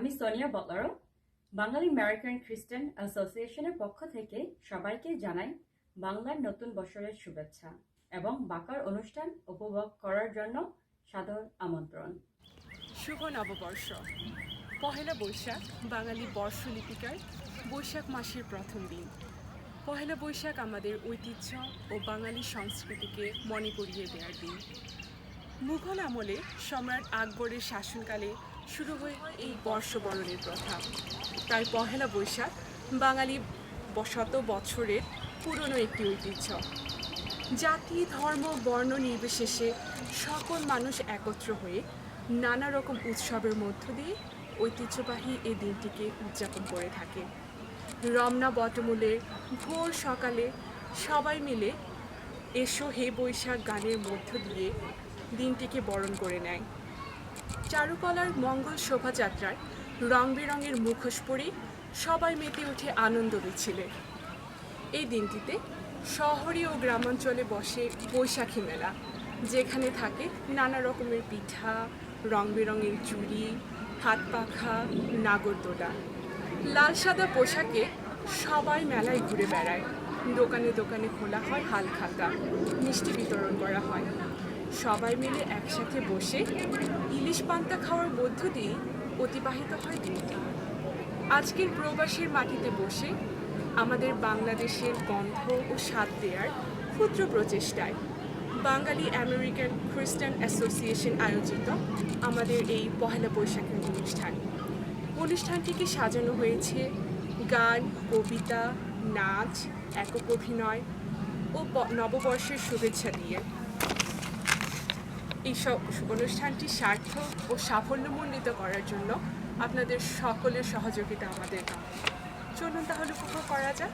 আমি সোনিয়া বটলারো বাঙালি আমেরিকান খ্রিস্টান অ্যাসোসিয়েশনের পক্ষ থেকে সবাইকে জানাই বাংলার নতুন বছরের শুভেচ্ছা এবং বাকার অনুষ্ঠান উপভোগ করার জন্য সাদর আমন্ত্রণ। শুভ নববর্ষ। পহেলা বৈশাখ বাঙালি বর্ষলিপিকার বৈশাখ মাসের প্রথম দিন। পহেলা বৈশাখ আমাদের ঐতিহ্য ও বাঙালি সংস্কৃতিকে মনে করিয়ে দেওয়ার দিন। মুঘল আমলে সম্রাট আকবরের শাসনকালে শুরু হয় এই বর্ষবরণের প্রথা। তাই পহেলা বৈশাখ বাঙালি শত বছরের পুরনো একটি ঐতিহ্য। জাতি, ধর্ম, বর্ণ নির্বিশেষে সকল মানুষ একত্র হয়ে নানা রকম উৎসবের মধ্য দিয়ে ঐতিহ্যবাহী এই দিনটিকে উদযাপন করে থাকে। রমনা বটমূলের ভোর সকালে সবাই মিলে এসো হে বৈশাখ গানের মধ্য দিয়ে দিনটিকে বরণ করে নেয়। চারুকলার মঙ্গল শোভাযাত্রায় রং বেরঙের মুখোশ পরে সবাই মেতে ওঠে আনন্দ মিছিলে। এই দিনটিতে শহরে ও গ্রামাঞ্চলে বসে বৈশাখী মেলা, যেখানে থাকে নানা রকমের পিঠা, রং বেরঙের চুড়ি, হাত পাখা, নাগরদোলা। লাল সাদা পোশাকে সবাই মেলায় ঘুরে বেড়ায়। দোকানে দোকানে খোলা হয় হালখাতা, মিষ্টি বিতরণ করা হয়। সবাই মিলে একসাথে বসে ইলিশ পান্তা খাওয়ার মধ্য দিয়ে অতিবাহিত হয় দিনটি। আজকের প্রবাসীর মাটিতে বসে আমাদের বাংলাদেশের গন্ধ ও স্বাদ দেওয়ার ক্ষুদ্র প্রচেষ্টায় বাঙালি আমেরিকান খ্রিস্টান অ্যাসোসিয়েশন আয়োজিত আমাদের এই পহেলা বৈশাখের অনুষ্ঠানটিকে সাজানো হয়েছে গান, কবিতা, নাচ, একক অভিনয় ও নববর্ষের শুভেচ্ছা দিয়ে। এই সব অনুষ্ঠানটি সার্থক ও সাফল্যমণ্ডিত করার জন্য আপনাদের সকলের সহযোগিতা আমাদের কাম্য। চলুন তাহলে উপভোগ করা যাক।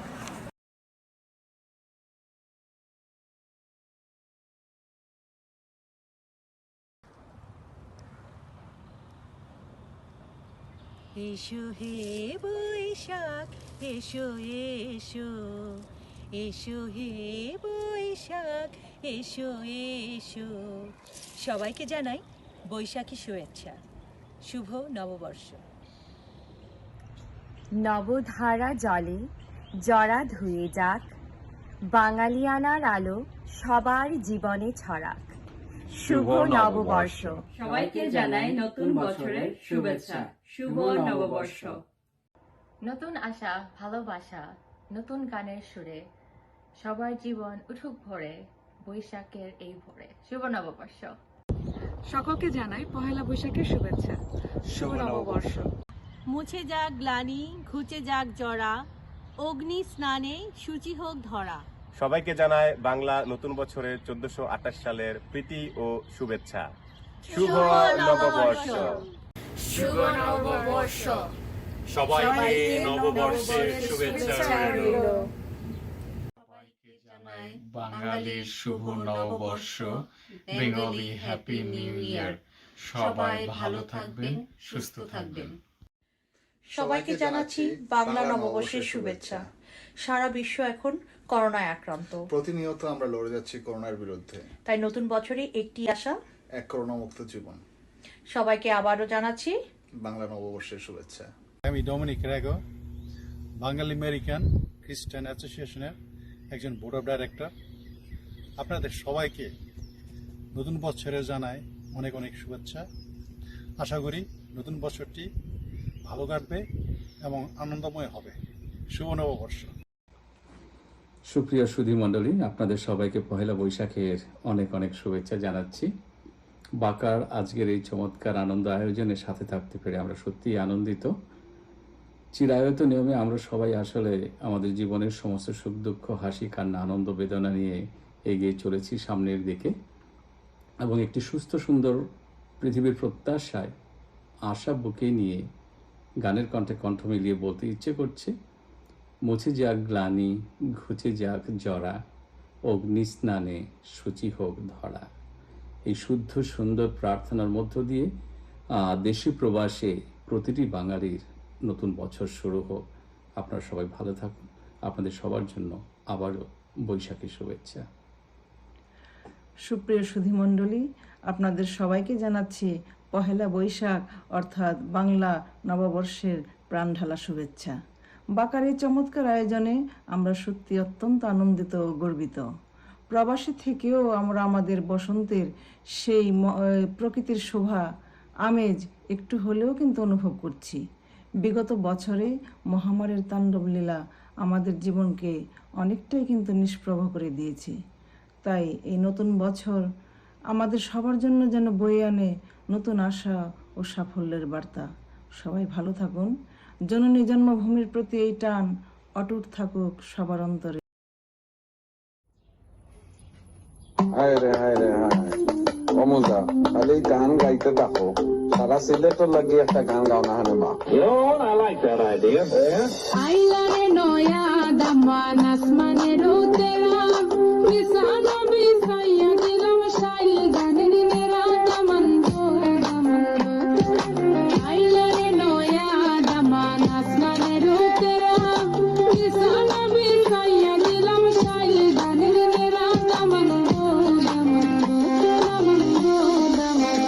এসো হে বৈশাখ এসো এসো, এসো হে বৈশাখ এসো এসো। সবাইকে জানাই বৈশাখী শুভেচ্ছা। শুভ নববর্ষ। নবধারা জলে জরা ধুয়ে যাক, বাঙালিয়ানার আলো সবার জীবনে ছড়াক। শুভ নববর্ষ। সবাইকে জানাই নতুন বছরের শুভেচ্ছা। শুভ নববর্ষ। নতুন আশা, ভালোবাসা, নতুন গানের সুরে সবার জীবন উঠুক ভরে বৈশাখের এই ভোরে। শুভ নববর্ষ। সকলকে জানাই পহেলা বৈশাখের শুভেচ্ছা। শুভ নববর্ষ। মুছে যাক গ্লানি, ঘুচে যাক জরা, অগ্নি স্নানে সূচি হোক ধরা। সবাইকে জানায় বাংলা নতুন বছরের 1428 সালের প্রীতি ও শুভেচ্ছা। শুভ নববর্ষ। শুভ নববর্ষ। সবাইকে নববর্ষের শুভেচ্ছা রইল। সবাইকে জানাই বাঙালির শুভ নববর্ষ, বেঙ্গলি হ্যাপি নিউ ইয়ার। সবাই ভালো থাকবেন, সুস্থ থাকবেন। সবাইকে জানাচ্ছি বাংলা নববর্ষের শুভেচ্ছা। সারা বিশ্ব এখন করোনায় আক্রান্ত। প্রতিনিয়ত আমরা লড়ে যাচ্ছি করোনার বিরুদ্ধে। তাই নতুন বছরে একটি আশা, এক করোনা মুক্ত জীবন। সবাইকে আবারও জানাচ্ছি বাংলা নববর্ষের শুভেচ্ছা। আমি ডমিনিক রেগো, বাঙালি আমেরিকান খ্রিস্টান অ্যাসোসিয়েশনের একজন বোর্ড অফ ডাইরেক্টর। আপনাদের সবাইকে নতুন বছরে জানাই অনেক অনেক শুভেচ্ছা। আশা করি নতুন বছরটি ভালো কাটবে এবং আনন্দময় হবে। শুভ নববর্ষ। সুপ্রিয় সুধীমণ্ডলী, আপনাদের সবাইকে পহেলা বৈশাখের অনেক অনেক শুভেচ্ছা জানাচ্ছি। বাকার আজকের এই চমৎকার আনন্দ আয়োজনের সাথে থাকতে পেরে আমরা সত্যিই আনন্দিত। চিরায়ত নিয়মে আমরা সবাই আসলে আমাদের জীবনের সমস্ত সুখ দুঃখ, হাসি কান্না, আনন্দ বেদনা নিয়ে এগিয়ে চলেছি সামনের দিকে এবং একটি সুস্থ সুন্দর পৃথিবীর প্রত্যাশায় আশা বুকে নিয়ে গানের কণ্ঠে কণ্ঠ মিলিয়ে বলতে ইচ্ছে করছে, মুছে যাক গ্লানি, ঘুচে যাক জরা, অগ্নি স্নানে সূচি হোক ধরা। এই শুদ্ধ সুন্দর প্রার্থনার মধ্য দিয়ে দেশি প্রবাসে প্রতিটি বাঙালির নতুন বছর শুরু হোক। আপনারা সবাই ভালো থাকুন। আপনাদের সবার জন্য আবারও বৈশাখী শুভেচ্ছা। সুপ্রিয় সুধীমণ্ডলী, আপনাদের সবাইকে জানাচ্ছি পহেলা বৈশাখ অর্থাৎ বাংলা নববর্ষের প্রাণঢালা শুভেচ্ছা। বাঁকার এই চমৎকার আয়োজনে আমরা সত্যি অত্যন্ত আনন্দিত ও গর্বিত। প্রবাসী থেকেও আমরা আমাদের বসন্তের সেই প্রকৃতির শোভা আমেজ একটু হলেও কিন্তু অনুভব করছি। বিগত বছরে মহামারীর তাণ্ডব লীলা আমাদের জীবনকে অনেকটাই কিন্তু নিষ্প্রভ করে দিয়েছে। তাই এই নতুন বছর আমাদের সবার জন্য যেন বয়ে আনে নতুন আশা ও সাফল্যের বার্তা। সবাই ভালো থাকুন। জননী জন্মভূমির প্রতি এই টান অটুট থাকুক সবার অন্তরে। হায় রে হায় রে হায়, অমুজা খালি গান গাইতে থাকো, সারা সিলেটর লাগি একটা গান গাও না হানে মা। I like that idea. আইলারে নয়া দামান আসমানের উতেরা বিছানা বিছাইয়া দিলাম শাইল গানের নেরা দামান গো দামান আইলারে নয়া দামান আসমানের উতেরা বিছানা বিছাইয়া দিলাম শাইল গানের নেরা দামান গো দামান দামান গো দামান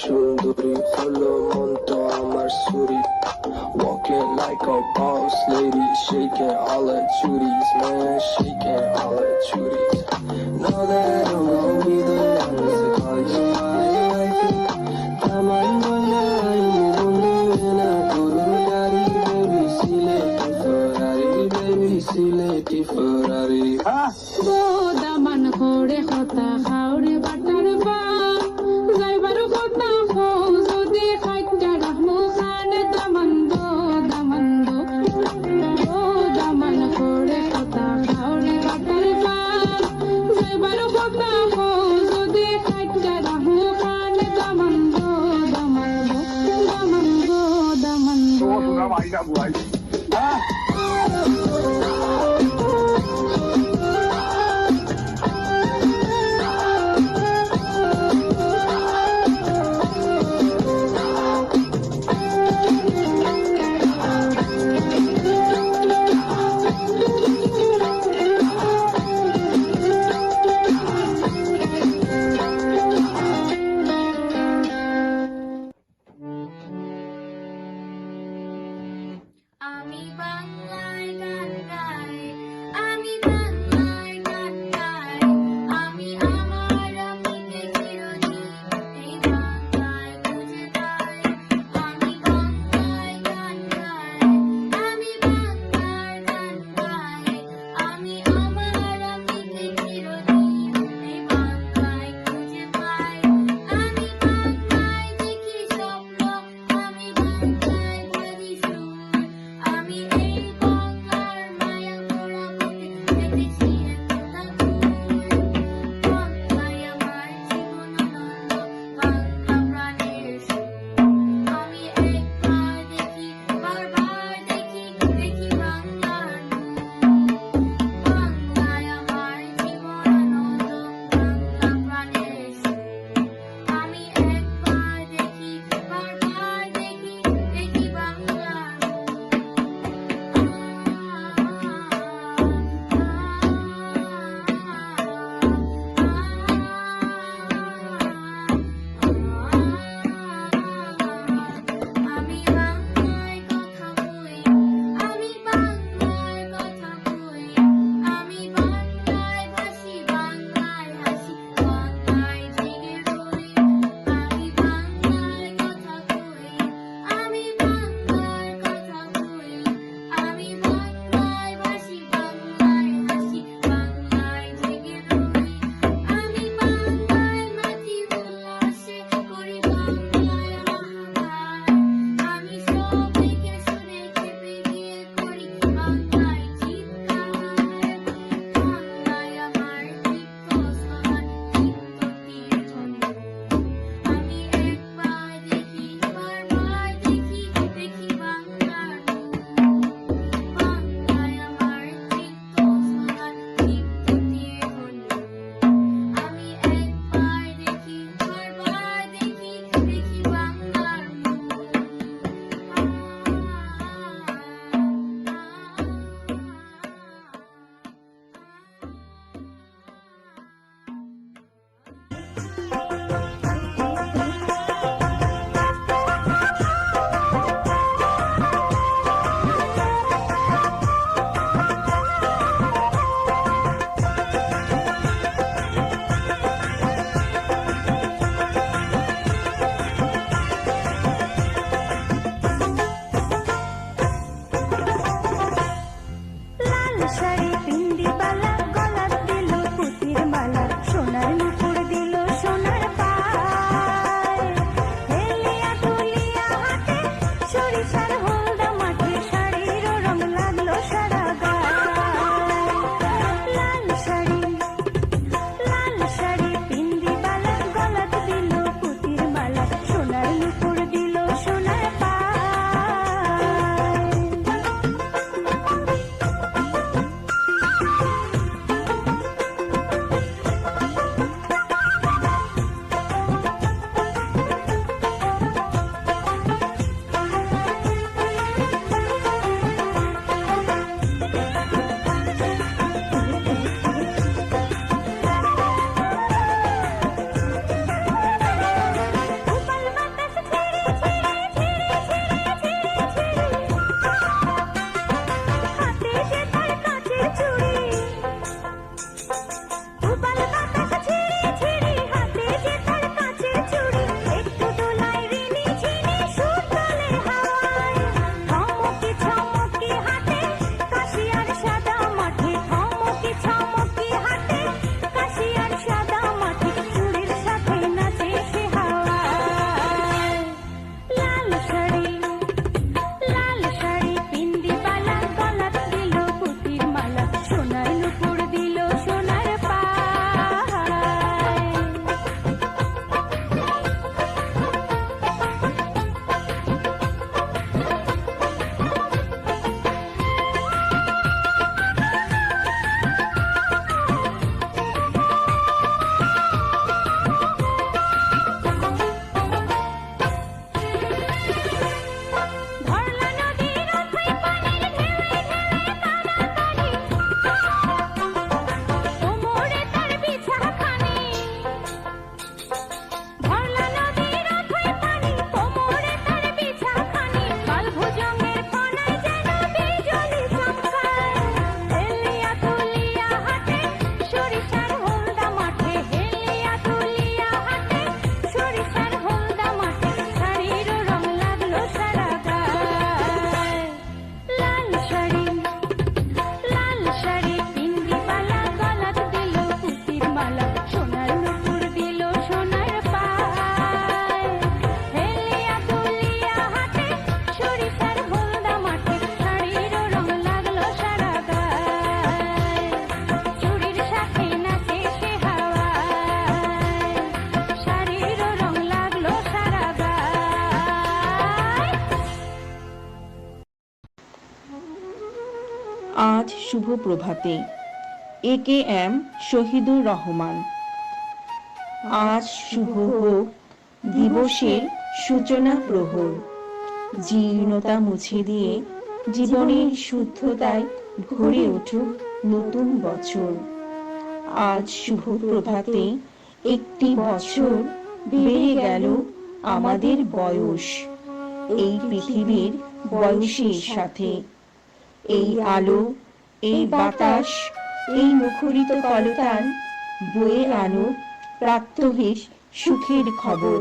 সুন্দরী হলো মন তো আমার সুরি, walking like a boss lady, shaking all the chuties, man, shaking all the chuties. Know that I'm gonna be the one to call you my wifey. Come on, gonna daddy, baby, sileti Ferrari. গো দামান করে হতা খাওরে butter বা যাইবার কথা হো যদি খাইটা রাখমু খান দামান গো দামান করে হতা খাওরে butter বা যাইবার কথা হো যদি খাইটা রাখমু খান দামান গো দামান গো শাড়ি পিন্দি বালা গলাত দিল পুতির মালা সোনার নুপুর দিল সোনার পায় হেলিয়া দুলিয়া হাতে সরিষার হলদা মাঠে শাড়ির রং লাগলো সারা গায় লাল শাড়ি পিন্দি বালা গলাত দিল পুতির মালা সোনার নুপুর দিল সোনার পায় আজ শুভ প্রভাতে AKM শহীদুর রহমান। আজ শুভ হোক দিবসের সূচনা প্রহর, জীর্ণতা মুছে দিয়ে জীবনের শুদ্ধতায় ভরে উঠুক নতুন বছর। আজ শুভ প্রভাতে একটি বছর বেড়ে গেল আমাদের বয়স, এই পৃথিবীর বয়সের সাথে। এই আলো, এই বাতাস, এই মুখরিত কলতান বয়ে আনুক প্রাত্যহিক সুখের খবর।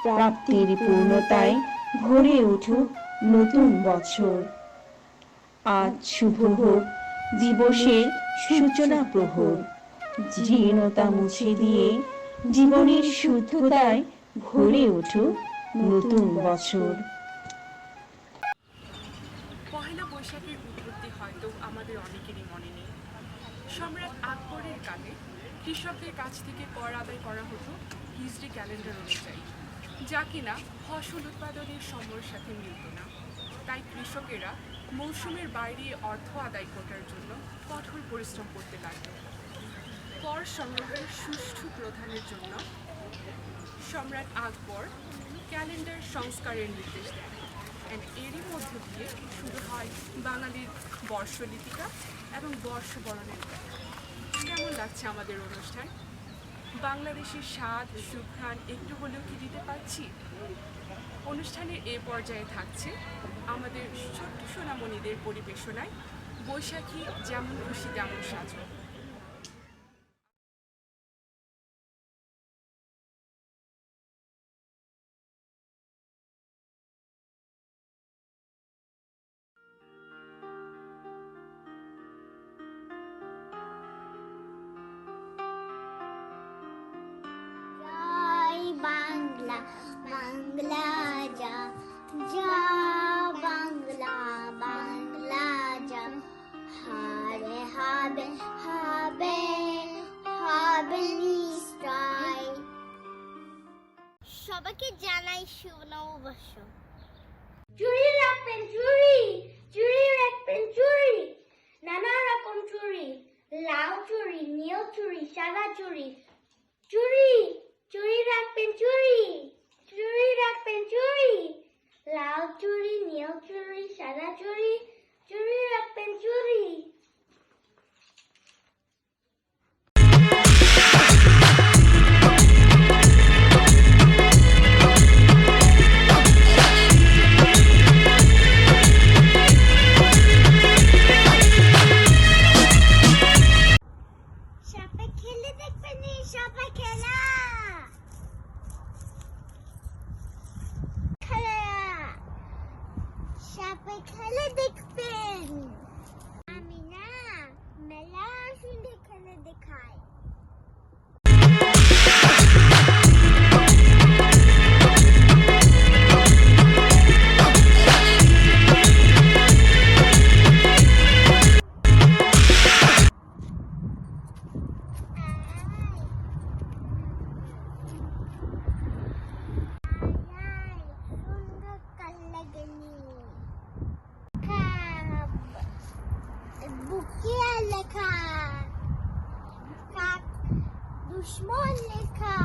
প্রাপ্তির পূর্ণতায় ভরে উঠুক নতুন বছর। আজ শুভ হোক দিবসের সূচনা প্রহর, জীর্ণতা মুছে দিয়ে জীবনের শুদ্ধতায় ভরে উঠুক নতুন বছর। পহেলা বৈশাখের উৎপত্তি হয়তো আমাদের অনেকেরই মনে নেই। সম্রাট আকবরের কালে কৃষকদের কাছ থেকে কর আদায় করা হতো হিজরি ক্যালেন্ডার অনুযায়ী, যা কিনা ফসল উৎপাদনের সময়ের সাথে মিলত না। তাই কৃষকেরা মৌসুমের বাইরে অর্থ আদায় করার জন্য কঠোর পরিশ্রম করতে লাগল। কর সংগ্রহের সুষ্ঠু প্রদানের জন্য সম্রাট আকবর ক্যালেন্ডার সংস্কারের নির্দেশ দেন। এরই মধ্য দিয়ে শুরু হয় বাঙালির বর্ষলিপিকা এবং বর্ষবরণের ব্যাখ্যা। কেমন লাগছে আমাদের অনুষ্ঠান? বাংলাদেশের স্বাদ সুঘ্রাণ একটু হলেও কি দিতে পারছি? অনুষ্ঠানের এ পর্যায়ে থাকছে আমাদের ছোট্ট সোনামণিদের পরিবেশনায় বৈশাখী যেমন খুশি তেমন সাজো। সবাইকে জানাই শুভ নববর্ষ। চুড়ি রাখবেন চুড়ি, চুড়ি রাখবেন চুড়ি, নানা রকম চুড়ি, লাল চুড়ি, নীল চুড়ি, সাদা চুড়ি, চুড়ি চুড়ি রাখবেন চুড়ি, চুড়ি রাখবেন চুড়ি, লাল চুড়ি, নীল চুড়ি, সাদা চুড়ি, চুড়ি রাখবেন চুড়ি। সাপে খেলে দেখবেন, সাপে খেলা খেলা, সাপে খেলে দেখবেন। আমি না মেলা সুন্দর খেলে দেখাই। বুকিয়া লেখা, কাক দুশ্মন লেখা,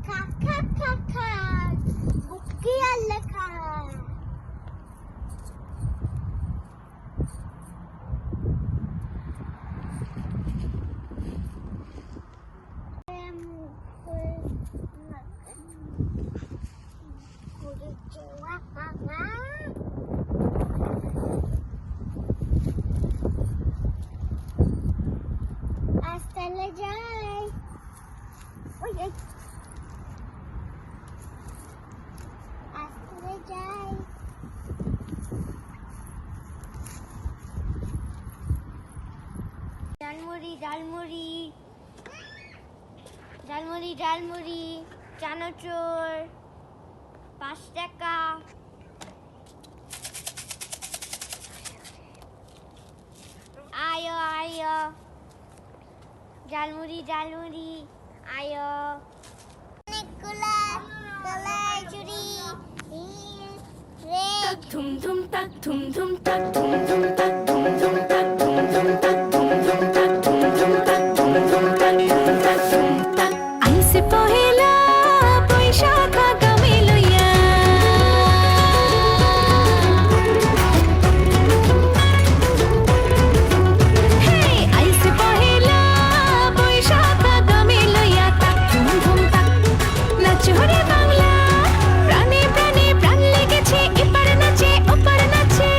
কাকা কাকা বুকিয়া লেখা। Astele যাই, astele যাই। ডালমুড়ি ডালমুড়ি, ডালমুড়ি ডালমুড়ি, চানাচুর 5 টাকা। আয়ো আয়ো, ডালমুড়ি ডালমুড়ি আয়ো। অনেকগুলা গলায় চুড়ি রে, ধুম ধুম তাক ধুম ধুম তাক ধুম ধুম তাক ধুম ধুম তাক ধুম ধুম তাক ধুম ধুম তাক ধুম ধুম তাক ধুম ধুম তাক ধুম তাক ধুম তাক। আইসে পহেলা বৈশাখ আগামী লইয়া, হে আইসে পহেলা বৈশাখ আগামী লইয়া, তাক ধুম ধুম তাক নাচো রে বাংলা, প্রাণে প্রাণে প্রাণ লেগেছে, এপার নাচে ওপার নাচে।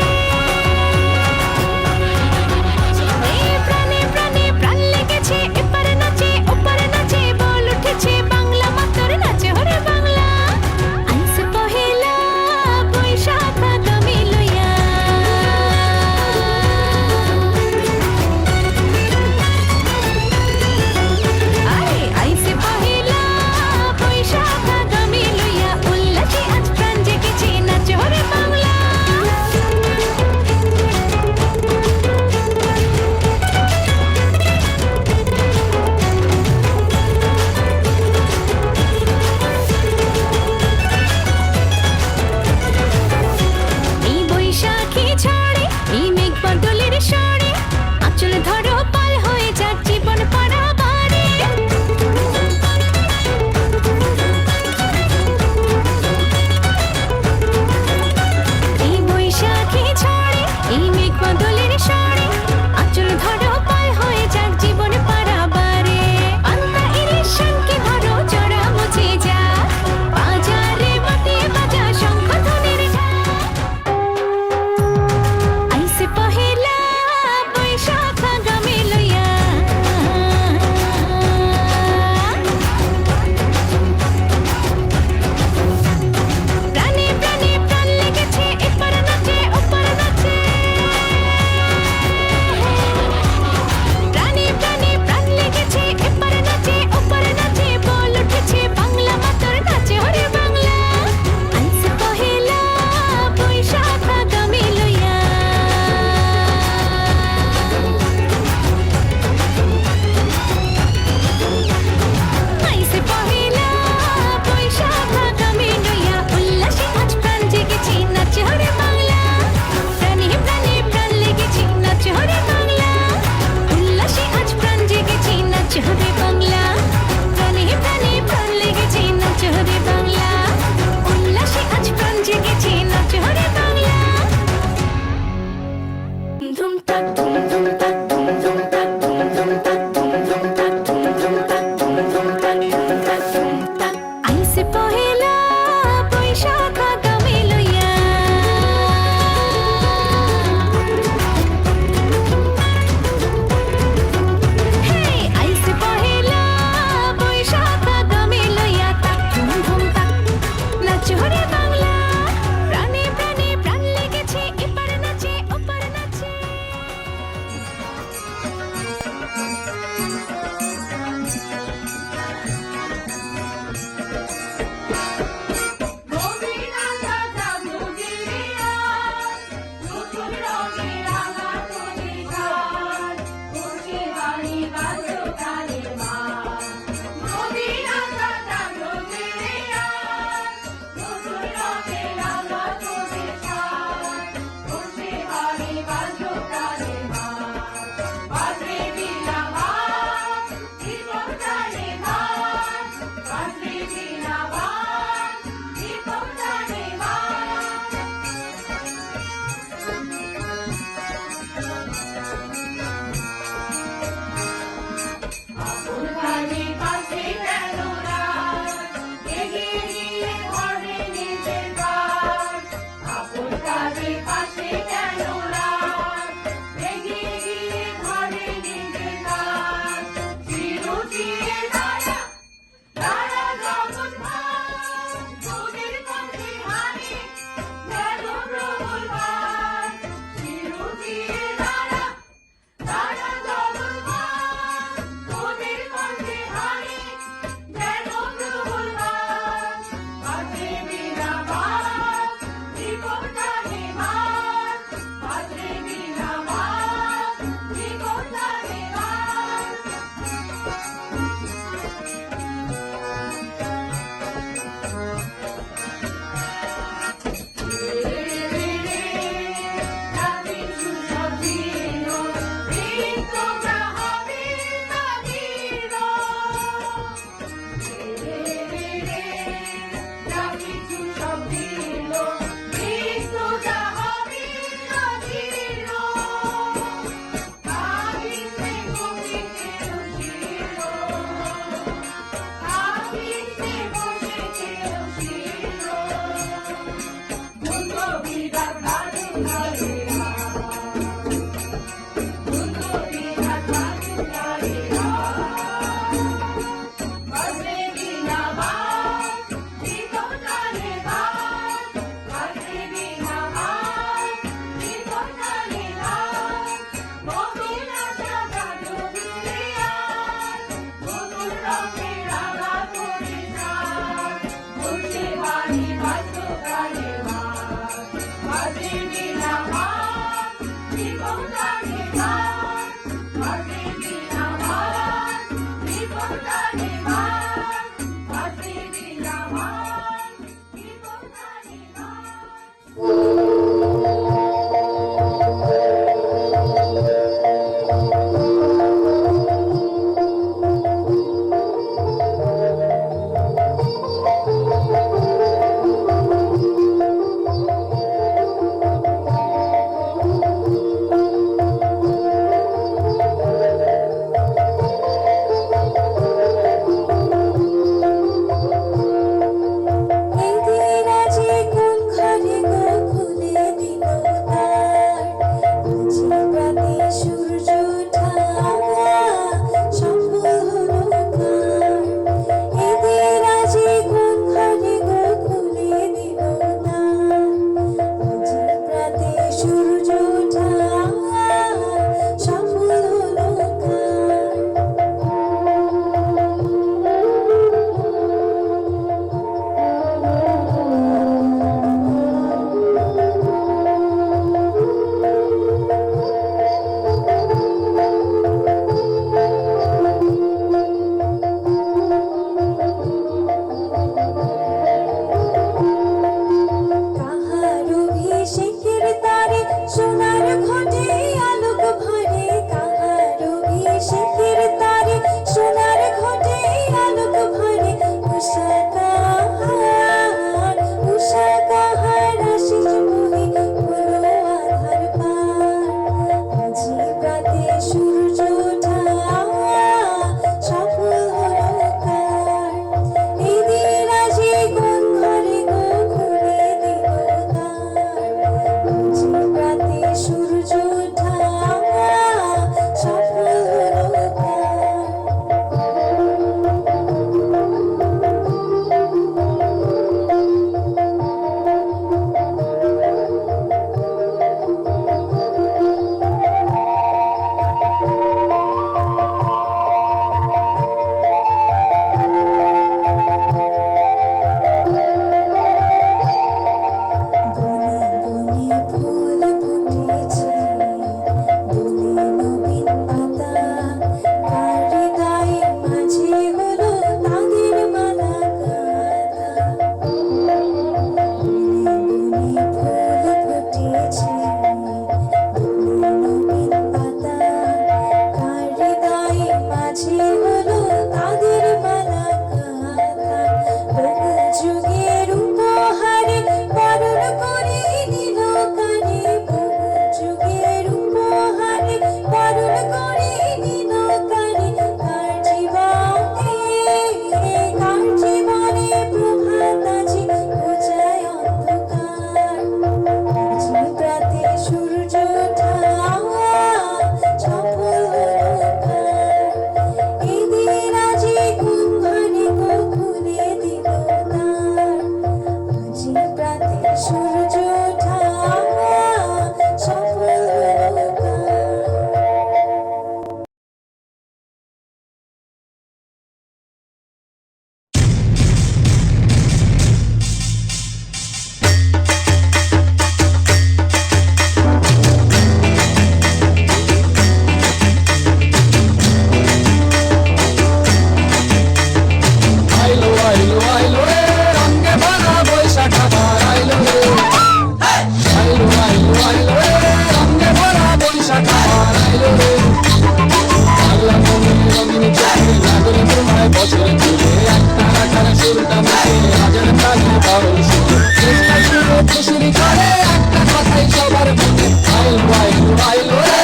বছরে ঘুরে একটা রাখার সুরটা মিশে হাজার প্রাণে বাউল সুরে চেষ্টা শুরু খুশির ঘরে একটা কথাই সবার মনে আইলো আইলো আইলো রে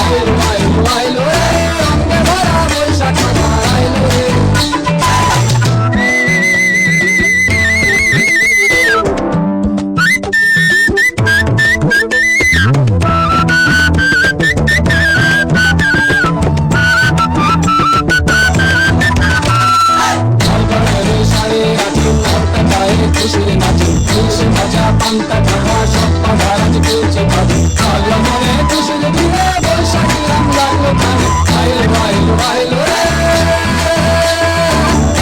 আইলো আইলো আইলো রে রঙে ভরা বৈশাখ আমার আইলো রে খুশির নাচে খুশি মজা পান্তা খাওয়া সব পাড়াজ চলছে ভাবে আল্লাহ মনে খুশির দিনে বৈশাখী রং লাগলো কানে আইলো আইলো আইলো রে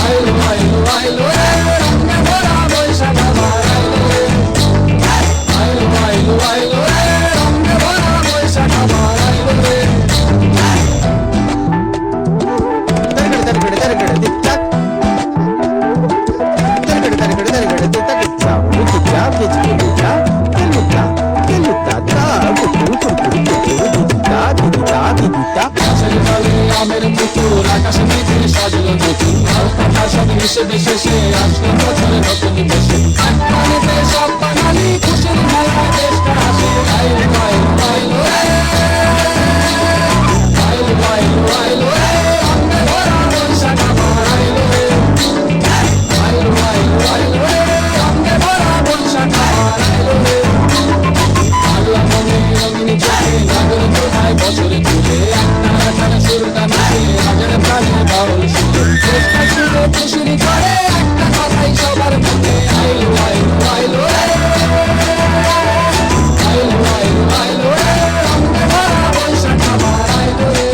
আইলো আইলো আইলো রে রঙে ভরা বৈশাখ আমার আইলো রে আইলো আইলো আইলো রে রঙে ভরা বৈশাখ আমার আইলো রে আমের মুকুর আকাশে মেঘে সাজলো নতুন কথা সব মিশে শেষে আসলো বছরের নতুন বেশে পানিতে সব বাঙালি খুশির মেলায় দেশটা আসে আইলো আইলো আইলো রে আইলো আইলো আইলো রে রঙে ভরা বৈশাখ আমার আইলো রে আইলো আইলো আইলো রে রঙে ভরা বৈশাখ আমার আইলো রে আল্লাহ মনে রঙিন চোখে নাগর কোথায় বছরে ঘুরে একটা রাখার সুরটা মিশে হাজার প্রাণে বাউল সুরে চেষ্টা শুরু খুশির ঘরে একটা কথাই সবার মনে আইলো আইলো আইলো রে আইলো আইলো আইলো রে রঙে ভরা বৈশাখ আমার আইলো রে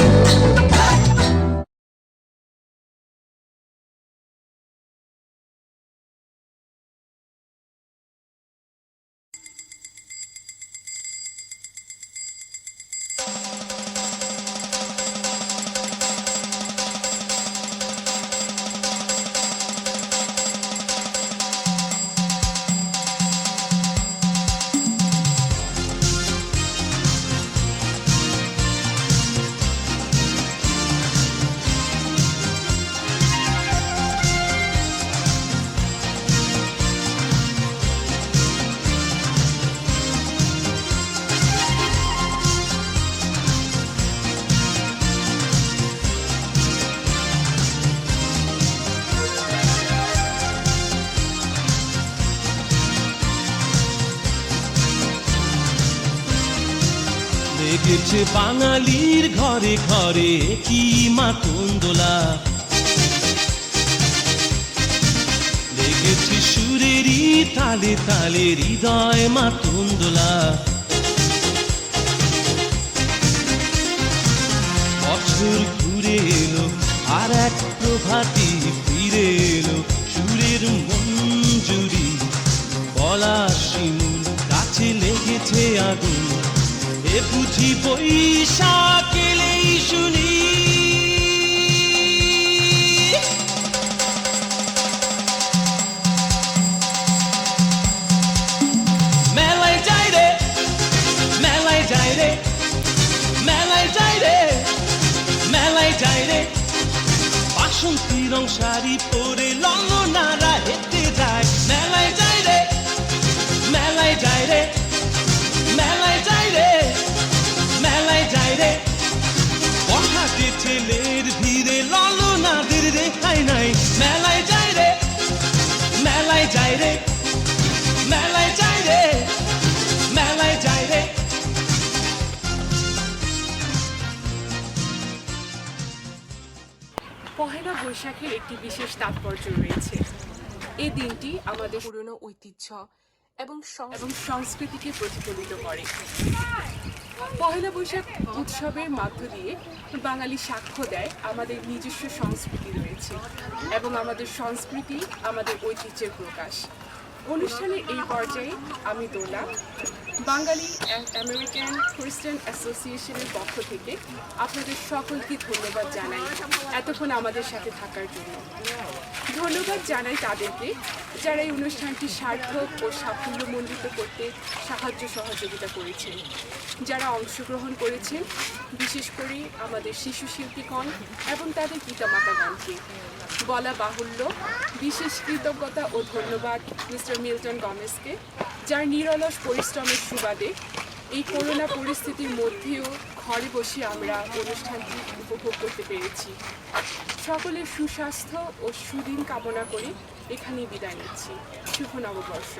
লেগেছে বাঙালির ঘরে ঘরে কি মাতন্দোলা লেগেছে সুরেরই তালে তালে হৃদয় মাতন্দোলা বছর ঘুরে এলো আর এক প্রভাতী ফিরে এলো সুরের মঞ্জুরি পলাশ শিমুল গাছে লেগেছে আগুন এ বুঝি বৈশাখ এলেই শুনি মেলায় যাই রে মেলায় যাই রে মেলায় যাই রে মেলায় যাই রে বাসন্তী রং শাড়ি পরে ললনারা হেঁটে যায় মেলায় যাই রে মেলায় যাই রে মেলায় যাই রে মেলায় যাই রে বসাতে ছেলের ভিড়ে ললনাদের রেখাই নাই মেলায় যাই রে মেলায় যাই রে মেলায় যাই রে মেলায় যাই রে পহেলা বৈশাখের একটি বিশেষ তাৎপর্য রয়েছে। এই দিনটি আমাদের পুরনো ঐতিহ্য এবং সংস্কৃতিকে প্রতিফলিত করে। পহেলা বৈশাখ উৎসবের মধ্য দিয়ে বাঙালি সাক্ষ্য দেয় আমাদের নিজস্ব সংস্কৃতি রয়েছে এবং আমাদের সংস্কৃতি আমাদের ঐতিহ্যের প্রকাশ। অনুষ্ঠানের এই পর্যায়ে আমি দোলা বাঙালি আমেরিকান খ্রিস্টান অ্যাসোসিয়েশনের পক্ষ থেকে আপনাদের সকলকে ধন্যবাদ জানাই এতক্ষণ আমাদের সাথে থাকার জন্য। ধন্যবাদ জানাই তাদেরকে যারা এই অনুষ্ঠানটি সার্থক ও সাফল্যমণ্ডিত করতে সাহায্য সহযোগিতা করেছেন, যারা অংশগ্রহণ করেছেন, বিশেষ করে আমাদের শিশু শিল্পীগণ এবং তাদের পিতামাতাগণকে। বলা বাহুল্য, বিশেষ কৃতজ্ঞতা ও ধন্যবাদ মিস্টার মিল্টন গমেজকে, যার নিরলস পরিশ্রমের সুবাদে এই করোনা পরিস্থিতির মধ্যেও ঘরে বসে আমরা অনুষ্ঠানটি উপভোগ করতে পেরেছি। সকলের সুস্বাস্থ্য ও সুদিন কামনা করে এখানেই বিদায় নিচ্ছি। শুভ নববর্ষ।